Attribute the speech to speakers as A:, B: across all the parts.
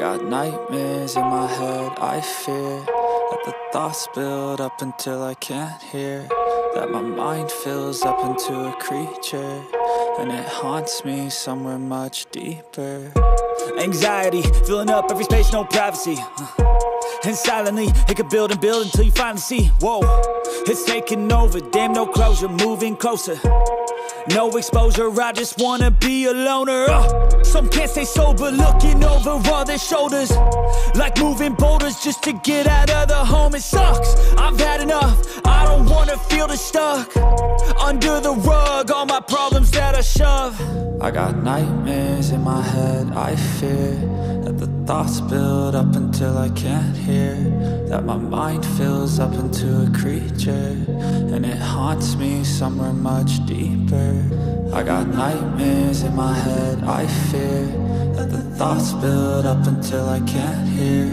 A: got nightmares in my head, I fear that the thoughts build up until I can't hear, that my mind fills up into a creature, and it haunts me somewhere much deeper. Anxiety, filling up every space, no privacy. And silently, it could build and build until you finally see, whoa, it's taking over, damn, no closure, moving closer. No exposure, I just wanna be a loner. Some can't stay sober, looking over all their shoulders, like moving boulders just to get out of the home. It sucks, I've had enough, I don't wanna feel the stuck under the rug, all my problems that I shove. I got nightmares in my head, I fear that the thoughts build up until I can't hear, that my mind fills up into a creature, and it haunts me somewhere much deeper. I got nightmares in my head, I fear that the thoughts build up until I can't hear,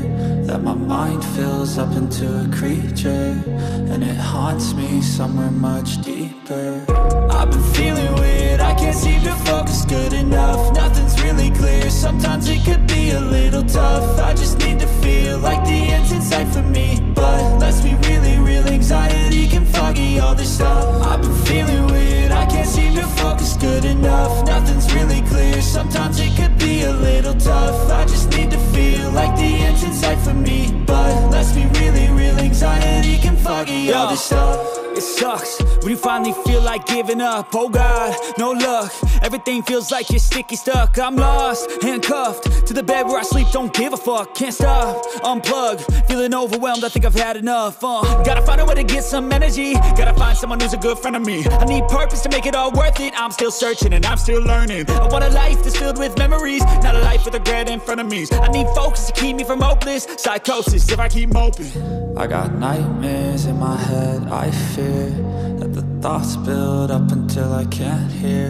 A: that my mind fills up into a creature, and it haunts me somewhere much deeper. I've been feeling weird, I can't seem to focus good enough, nothing's really clear, sometimes it could be a little tough. I just need to feel like the end's in sight for me, but let's be really real, anxiety can foggy all this stuff. I've been feeling weird, I can't seem to focus good enough, nothing's really clear, sometimes it could be a little tough. I just need to feel like the end's in sight for me, but let's be really real, anxiety can foggy all this stuff. It sucks when you finally feel like giving up. Oh God, no luck, everything feels like you're sticky stuck. I'm lost, handcuffed to the bed where I sleep, don't give a fuck. Can't stop, unplug, feeling overwhelmed, I think I've had enough. Gotta find a way to get some energy, gotta find someone who's a good friend of me. I need purpose to make it all worth it, I'm still searching and I'm still learning. I want a life that's filled with memories, not a life with regret in front of me. I need focus to keep me from hopeless psychosis if I keep moping. I got nightmares in my head, I fear that the thoughts build up until I can't hear,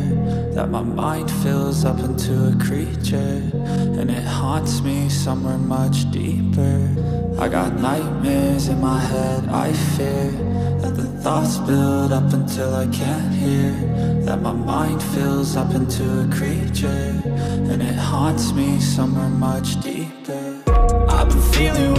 A: that my mind fills up into a creature, and it haunts me somewhere much deeper. I got nightmares in my head, I fear that the thoughts build up until I can't hear, that my mind fills up into a creature, and it haunts me somewhere much deeper. I've been feeling